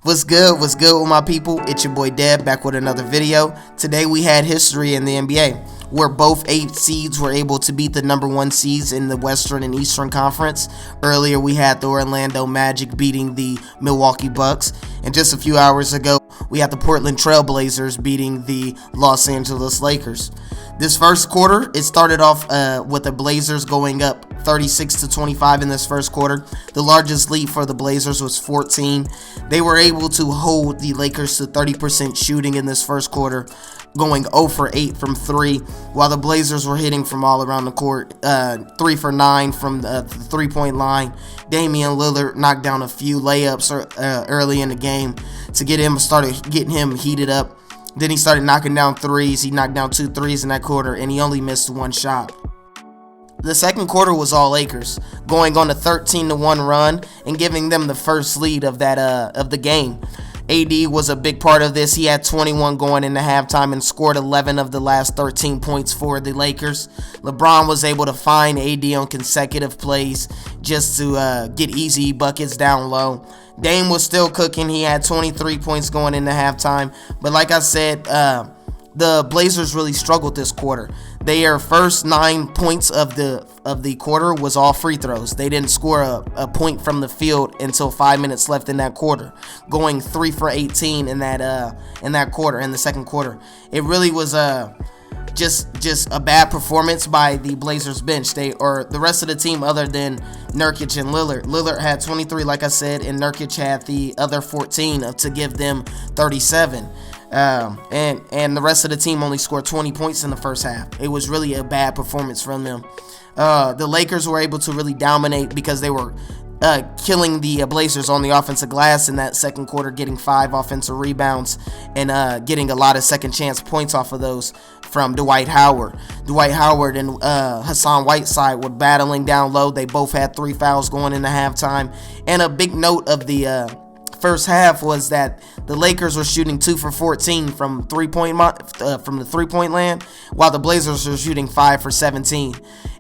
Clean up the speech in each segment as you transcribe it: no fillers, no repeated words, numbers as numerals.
What's good? What's good with my people? It's your boy Deb back with another video. Today we had history in the NBA where both 8 seeds were able to beat the number 1 seeds in the Western and Eastern Conference. Earlier we had the Orlando Magic beating the Milwaukee Bucks, and just a few hours ago we had the Portland Trail Blazers beating the Los Angeles Lakers. This first quarter, it started off with the Blazers going up 36-25 in this first quarter. The largest lead for the Blazers was 14. They were able to hold the Lakers to 30% shooting in this first quarter, going 0 for 8 from 3, while the Blazers were hitting from all around the court, 3 for 9 from the three-point line. Damian Lillard knocked down a few layups early in the game to started getting him heated up. Then he started knocking down threes. He knocked down 2 threes in that quarter, and he only missed 1 shot. The second quarter was all Lakers, going on a 13-1 run and giving them the first lead of the game. AD was a big part of this. He had 21 going into halftime and scored 11 of the last 13 points for the Lakers. LeBron was able to find AD on consecutive plays just to get easy buckets down low. Dame was still cooking. He had 23 points going into halftime. But like I said, the Blazers really struggled this quarter. Their first 9 points of the quarter was all free throws. They didn't score a point from the field until 5 minutes left in that quarter, going 3 for 18 in that quarter, in the second quarter. It really was just a bad performance by the Blazers bench. The rest of the team other than Nurkic and Lillard. Lillard had 23, like I said, and Nurkic had the other 14 to give them 37. And the rest of the team only scored 20 points in the first half. It was really a bad performance from them. The Lakers were able to really dominate because they were killing the Blazers on the offensive glass in that second quarter, getting 5 offensive rebounds and getting a lot of second chance points off of those from Dwight Howard. Dwight Howard and Hassan Whiteside were battling down low. They both had 3 fouls going into halftime. And a big note of the first half was that the Lakers were shooting 2 for 14 from the three-point land, while the Blazers were shooting 5 for 17.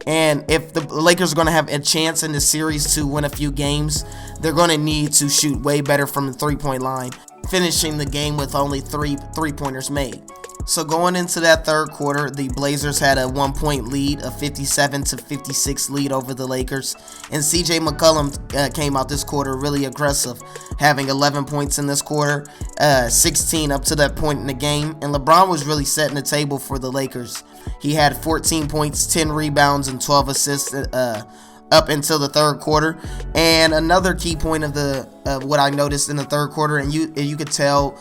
And if the Lakers are going to have a chance in this series to win a few games, they're going to need to shoot way better from the three-point line, finishing the game with only 3 three-pointers made. So going into that third quarter, the Blazers had a 1-point lead, a 57-56 lead over the Lakers. And CJ McCollum came out this quarter really aggressive, having 11 points in this quarter, 16 up to that point in the game. And LeBron was really setting the table for the Lakers. He had 14 points, 10 rebounds, and 12 assists up until the third quarter. And another key point of what I noticed in the third quarter, and you could tell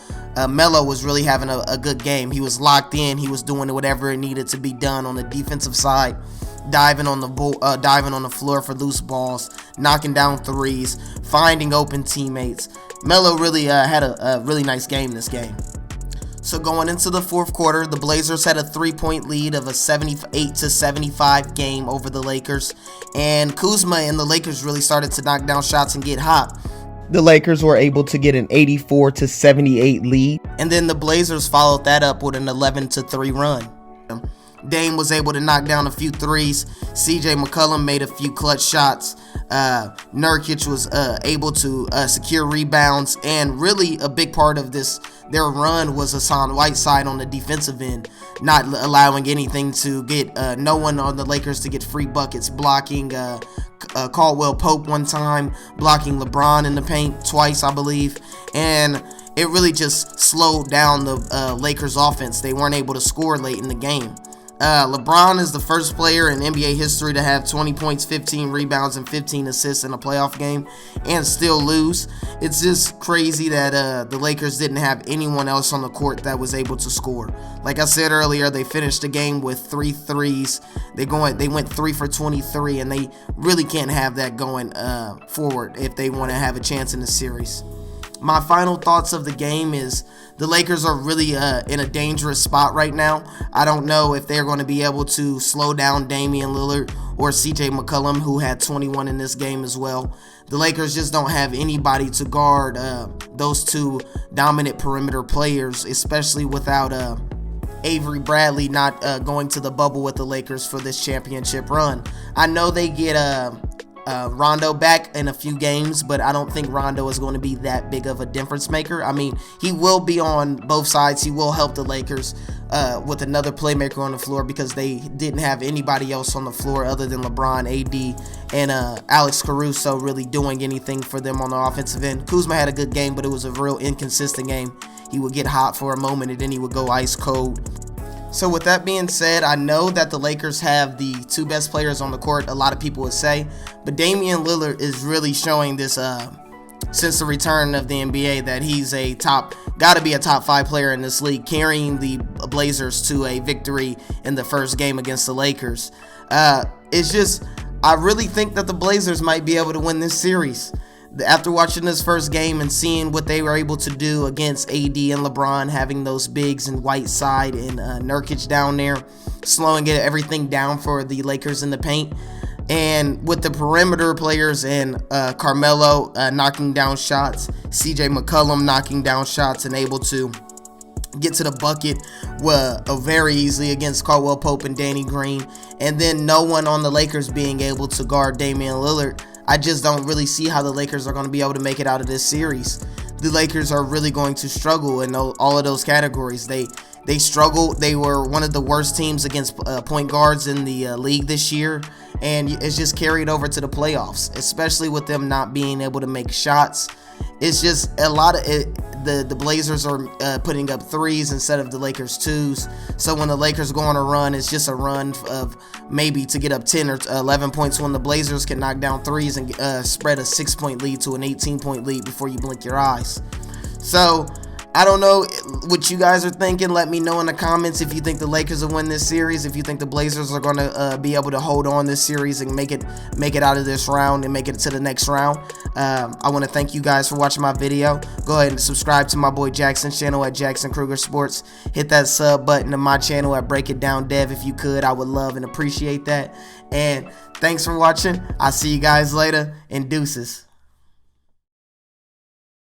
Melo was really having a good game. He was locked in. He was doing whatever it needed to be done on the defensive side, diving on the floor for loose balls, knocking down threes, finding open teammates. Melo really had a really nice game this game. So going into the fourth quarter, the Blazers had a 3-point lead of a 78-75 game over the Lakers, and Kuzma and the Lakers really started to knock down shots and get hot. The Lakers were able to get an 84-78 lead, and then the Blazers followed that up with an 11-3 run. Dame was able to knock down a few threes. CJ McCollum made a few clutch shots. Nurkic was able to secure rebounds, and really a big part of their run was Hassan Whiteside on the defensive end, not allowing anything to get no one on the Lakers to get free buckets, blocking Caldwell Pope one time, blocking LeBron in the paint twice, I believe, and it really just slowed down the Lakers offense. They weren't able to score late in the game. LeBron is the first player in NBA history to have 20 points, 15 rebounds, and 15 assists in a playoff game and still lose. It's just crazy that the Lakers didn't have anyone else on the court that was able to score. Like I said earlier, they finished the game with 3 threes. They went 3 for 23, and they really can't have that going forward if they want to have a chance in the series. My final thoughts of the game is the Lakers are really in a dangerous spot right now. I don't know if they're going to be able to slow down Damian Lillard or CJ McCollum, who had 21 in this game as well. The Lakers just don't have anybody to guard those 2 dominant perimeter players, especially without Avery Bradley not going to the bubble with the Lakers for this championship run. I know they get Rondo back back in a few games, but I don't think Rondo is going to be that big of a difference maker. I mean, he will be on both sides. He will help the Lakers with another playmaker on the floor because they didn't have anybody else on the floor other than LeBron, AD, and Alex Caruso really doing anything for them on the offensive end. Kuzma had a good game, but it was a real inconsistent game. He would get hot for a moment and then he would go ice cold. So with that being said, I know that the Lakers have the two best players on the court, a lot of people would say, but Damian Lillard is really showing this since the return of the NBA that he's got to be a top 5 player in this league, carrying the Blazers to a victory in the first game against the Lakers. It's just, I really think that the Blazers might be able to win this series. After watching this first game and seeing what they were able to do against AD and LeBron, having those bigs and Whiteside and Nurkic down there, slowing everything down for the Lakers in the paint, and with the perimeter players and Carmelo knocking down shots, CJ McCollum knocking down shots and able to get to the bucket very easily against Caldwell Pope and Danny Green, and then no one on the Lakers being able to guard Damian Lillard. I just don't really see how the Lakers are going to be able to make it out of this series. The Lakers are really going to struggle in all of those categories. They struggle. They were one of the worst teams against point guards in the league this year, and it's just carried over to the playoffs, especially with them not being able to make shots. It's just a lot of it. The Blazers are putting up threes instead of the Lakers twos. So when the Lakers go on a run, it's just a run of maybe to get up 10 or 11 points when the Blazers can knock down threes and spread a 6-point lead to an 18-point lead before you blink your eyes. So I don't know what you guys are thinking. Let me know in the comments if you think the Lakers will win this series, if you think the Blazers are going to be able to hold on this series and make it out of this round and make it to the next round. I want to thank you guys for watching my video. Go ahead and subscribe to my boy Jackson's channel at Jackson Kruger Sports. Hit that sub button to my channel at Break It Down Dev if you could. I would love and appreciate that. And thanks for watching. I'll see you guys later, and deuces.